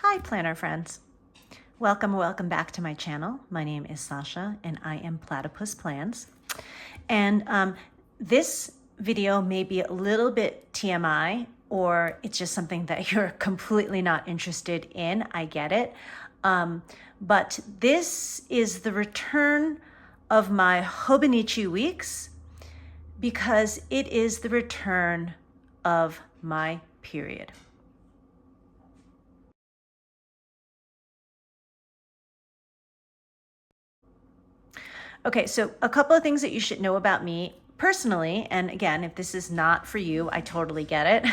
Hi, planner friends. Welcome back to my channel. My name is Sasha and I am Platypus Plans. And this video may be a little bit TMI, or it's just something that you're completely not interested in. I get it. But this is the return of my Hobonichi weeks because it is the return of my period. Okay, so a couple of things that you should know about me personally, and again, if this is not for you, I totally get it.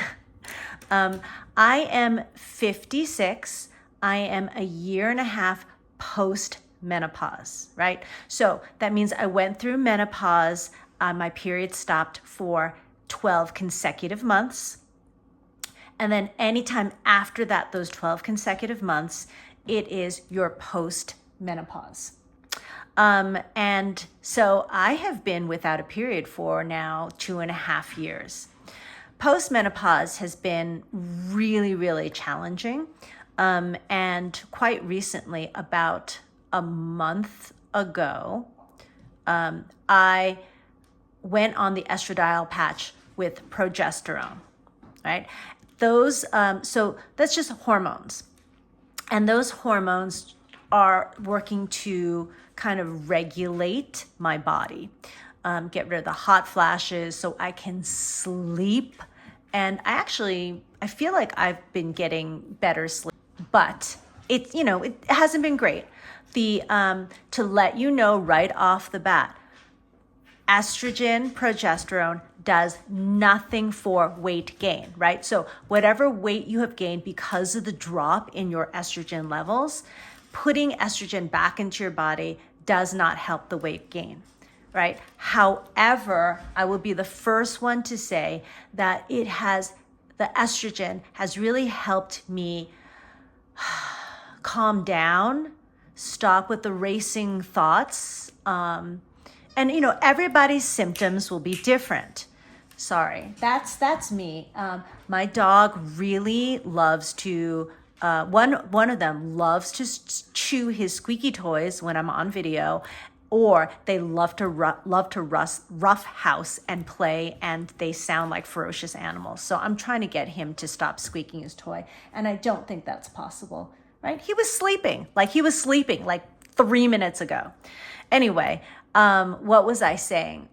I am 56. I am a year and a half post menopause, right? So that means I went through menopause. My period stopped for 12 consecutive months. And then anytime after that, those 12 consecutive months, it is your post menopause. And so I have been without a period for now 2.5 years. Postmenopause has been really, really challenging. And quite recently, about a month ago, I went on the estradiol patch with progesterone, right? Those, so that's just hormones. And those hormones are working to kind of regulate my body, get rid of the hot flashes so I can sleep. And I feel like I've been getting better sleep, but it hasn't been great. To let you know right off the bat, estrogen, progesterone does nothing for weight gain, right? So whatever weight you have gained because of the drop in your estrogen levels, putting estrogen back into your body does not help the weight gain, right? However, I will be the first one to say that the estrogen has really helped me calm down, stop with the racing thoughts. And everybody's symptoms will be different. Sorry, that's me. My dog really loves to, one of them loves to chew his squeaky toys when I'm on video, or they love to rough house and play, and they sound like ferocious animals. So I'm trying to get him to stop squeaking his toy, and I don't think that's possible, right? He was sleeping like 3 minutes ago. Anyway, what was I saying?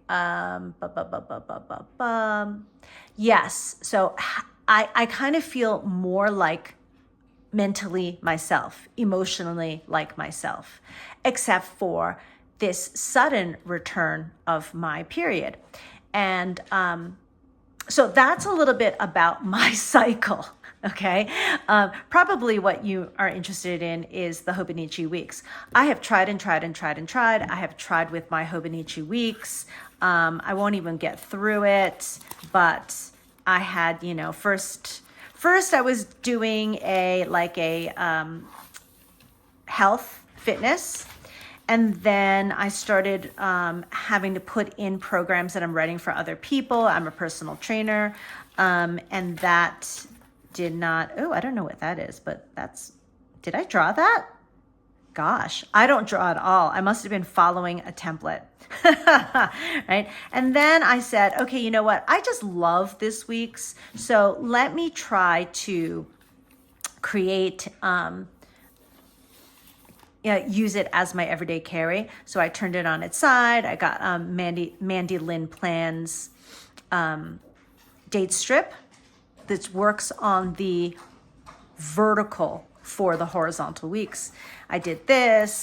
Yes, so I kind of feel more like mentally myself, emotionally like myself, except for this sudden return of my period. And so that's a little bit about my cycle, okay? Probably what you are interested in is the Hobonichi weeks. I have tried. I have tried with my Hobonichi weeks. I won't even get through it, but I had, First, I was doing a health fitness, and then I started having to put in programs that I'm writing for other people. I'm a personal trainer, and that did not. Oh, I don't know what that is, but did I draw that? Gosh, I don't draw at all. I must have been following a template, right? And then I said, okay, you know what? I just love this week's. So let me try to create, use it as my everyday carry. So I turned it on its side. I got Mandy Lynn Plan's date strip that works on the vertical for the horizontal weeks. I did this.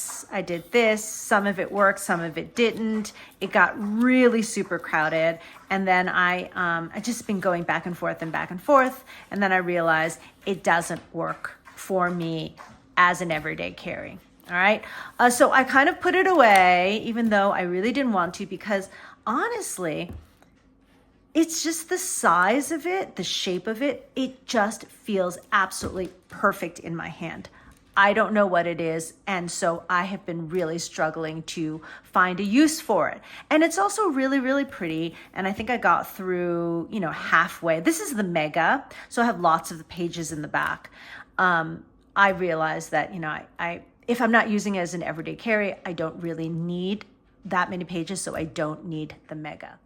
Some of it worked, some of it didn't. It got really super crowded. And then I just been going back and forth. And then I realized it doesn't work for me as an everyday carry. All right. So I kind of put it away, even though I really didn't want to, because honestly, it's just the size of it, the shape of it. It just feels absolutely perfect in my hand. I don't know what it is. And so I have been really struggling to find a use for it. And it's also really, really pretty. And I think I got through, halfway. This is the mega. So I have lots of the pages in the back. I realized that, I if I'm not using it as an everyday carry, I don't really need that many pages, so I don't need the mega.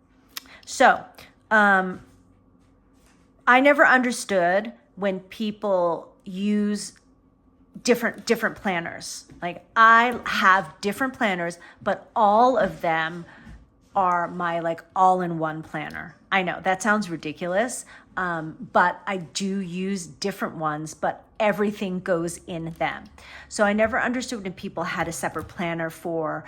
So I never understood when people use different planners. Like, I have different planners, but all of them are my like all-in-one planner. I know that sounds ridiculous, but I do use different ones, but everything goes in them. So I never understood when people had a separate planner for,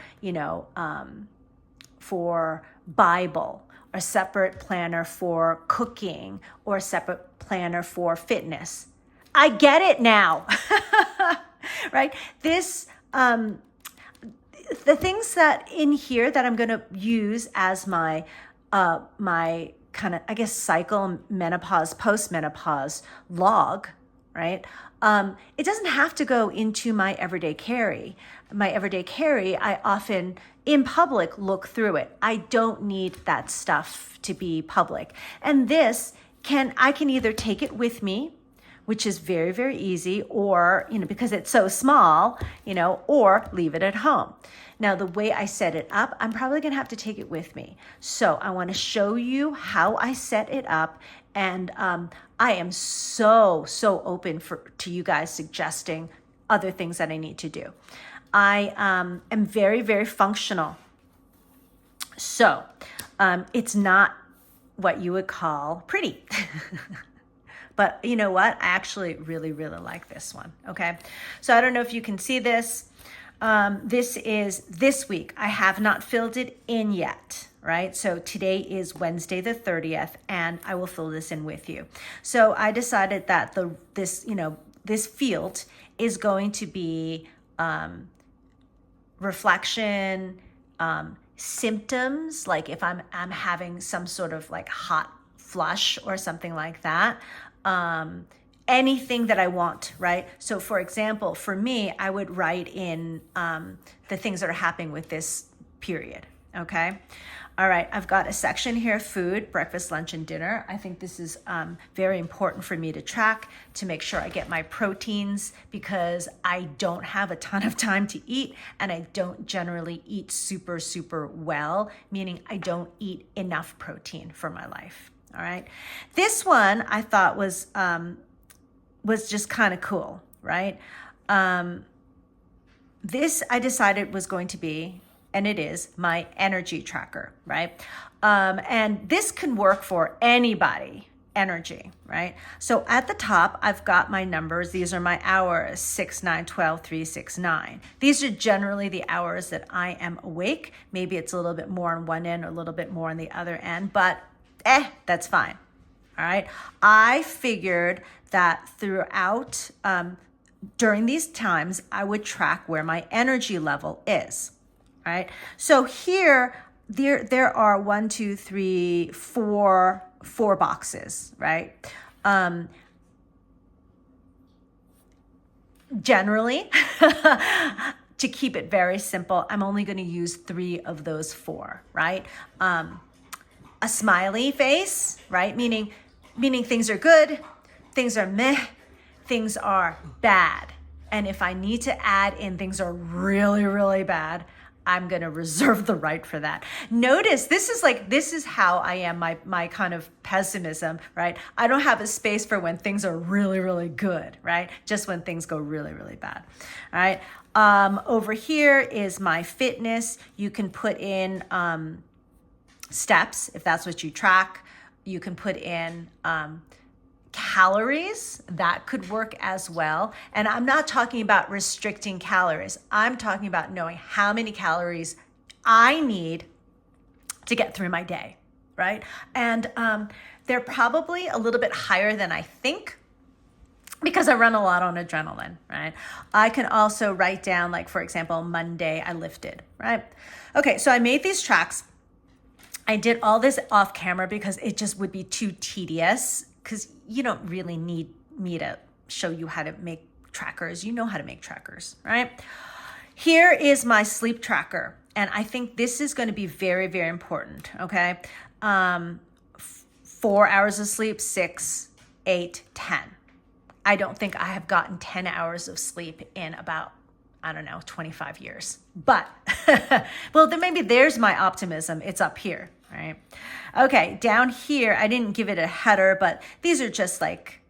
for Bible, or a separate planner for cooking, or a separate planner for fitness. I get it now, right? The things that in here that I'm going to use as my kind of, I guess, cycle, menopause, postmenopause log, right? It doesn't have to go into my everyday carry. My everyday carry, I often in public look through it. I don't need that stuff to be public. And I can either take it with me, which is very, very easy, or, because it's so small, or leave it at home. Now, the way I set it up, I'm probably gonna have to take it with me. So I wanna show you how I set it up. And I am so open to you guys suggesting other things that I need to do. I am very, very functional. So it's not what you would call pretty. But you know what? I actually really, really like this one, okay? So I don't know if you can see this. This is this week. I have not filled it in yet, right? So today is Wednesday the 30th, and I will fill this in with you. So I decided that this field is going to be reflection, symptoms, like if I'm having some sort of like hot flush or something like that. Anything that I want, right? So for example, for me, I would write in the things that are happening with this period, okay? All right, I've got a section here, food, breakfast, lunch, and dinner. I think this is very important for me to track, to make sure I get my proteins, because I don't have a ton of time to eat, and I don't generally eat super, super well, meaning I don't eat enough protein for my life. All right. This one I thought was just kind of cool, right? This I decided was going to be, and it is, my energy tracker, right? And this can work for anybody, energy, right? So at the top, I've got my numbers. These are my hours, 6, 9, 12, 3, 6, 9. These are generally the hours that I am awake. Maybe it's a little bit more on one end or a little bit more on the other end, but that's fine. All right. I figured that throughout, during these times, I would track where my energy level is. All right. So here, there are 1, 2, 3, 4 boxes, right? Generally, to keep it very simple, I'm only going to use 3 of those 4, right? A smiley face, right? Meaning things are good, things are meh, things are bad. And if I need to add in things are really, really bad, I'm going to reserve the right for that. Notice this is how I am, my kind of pessimism, right? I don't have a space for when things are really, really good, right? Just when things go really, really bad. All right. Over here is my fitness. You can put in steps if that's what you track. You can put in calories. That could work as well. And I'm not talking about restricting calories. I'm talking about knowing how many calories I need to get through my day, right? And they're probably a little bit higher than I think, because I run a lot on adrenaline, right? I can also write down, like, for example, Monday I lifted, right? Okay, so I made these tracks. I did all this off camera because it just would be too tedious, because you don't really need me to show you how to make trackers. You know how to make trackers, right? Here is my sleep tracker. And I think this is going to be very, very important, okay? 4 hours of sleep, 6, 8, 10. I don't think I have gotten 10 hours of sleep in about, I don't know, 25 years. But, well, then maybe there's my optimism. It's up here, right? Okay, down here, I didn't give it a header, but these are just like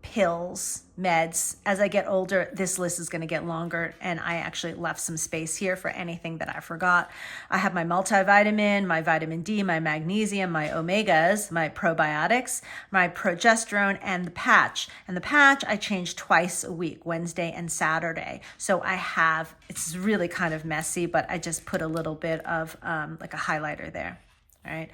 pills, meds. As I get older, this list is going to get longer, and I actually left some space here for anything that I forgot. I have my multivitamin, my vitamin D, my magnesium, my omegas, my probiotics, my progesterone, and the patch. And the patch I change twice a week, Wednesday and Saturday. So I have, it's really kind of messy, but I just put a little bit of like a highlighter there. All right.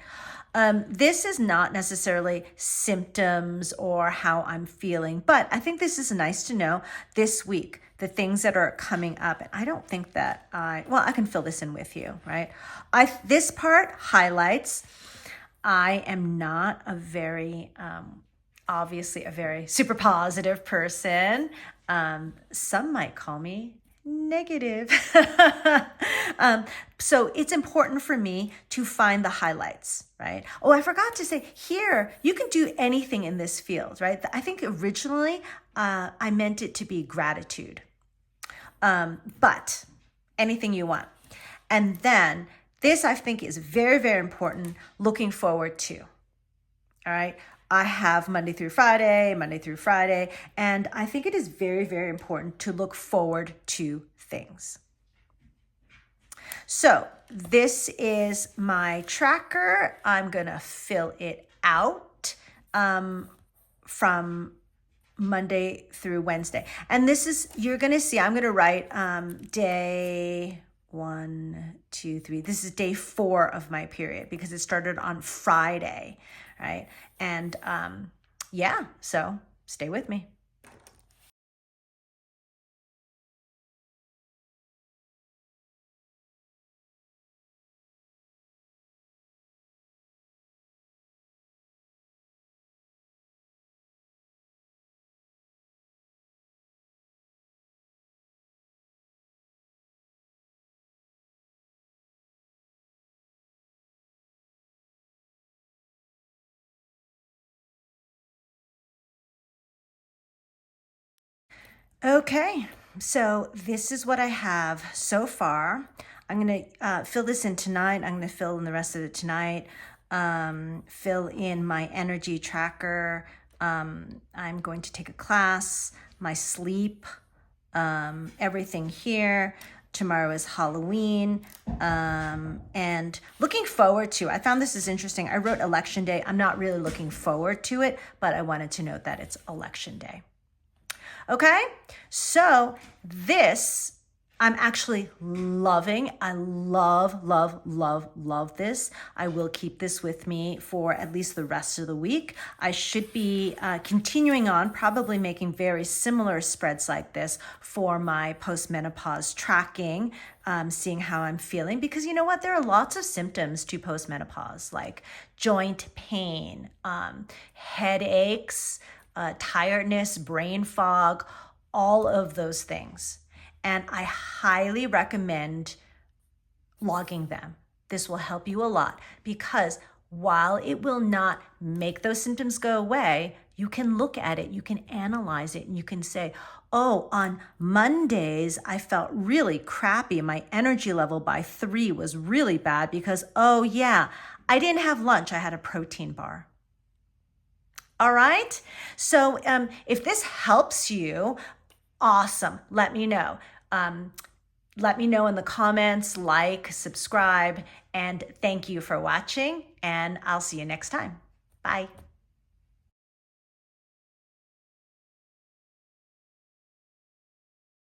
This is not necessarily symptoms or how I'm feeling, but I think this is nice to know this week, the things that are coming up. And I don't think that I can fill this in with you, right? This part highlights, I am not a very, obviously a very super positive person. Some might call me negative. So it's important for me to find the highlights, right? Oh, I forgot to say here, you can do anything in this field, right? I think originally I meant it to be gratitude, but anything you want. And then this I think is very, very important, looking forward to, all right? I have Monday through Friday, and I think it is very, very important to look forward to things. So this is my tracker. I'm going to fill it out from Monday through Wednesday. And this is, you're going to see, I'm going to write day 1, 2, 3. This is day 4 of my period because it started on Friday, right? And yeah, so stay with me. Okay, so this is what I have so far. I'm going to fill this in tonight. I'm going to fill in the rest of it tonight. Fill in my energy tracker. I'm going to take a class, my sleep, everything here. Tomorrow is Halloween. And looking forward to, I found this is interesting. I wrote election day. I'm not really looking forward to it, but I wanted to note that it's election day. Okay, so this I'm actually loving. I love this. I will keep this with me for at least the rest of the week. I should be continuing on, probably making very similar spreads like this for my postmenopause tracking, seeing how I'm feeling. Because you know what? There are lots of symptoms to postmenopause, like joint pain, headaches, tiredness, brain fog, all of those things. And I highly recommend logging them. This will help you a lot because while it will not make those symptoms go away, you can look at it, you can analyze it, and you can say, oh, on Mondays, I felt really crappy. My energy level by 3 was really bad because, oh yeah, I didn't have lunch. I had a protein bar. All right. So if this helps you, awesome. Let me know. Let me know in the comments, like, subscribe, and thank you for watching. And I'll see you next time. Bye.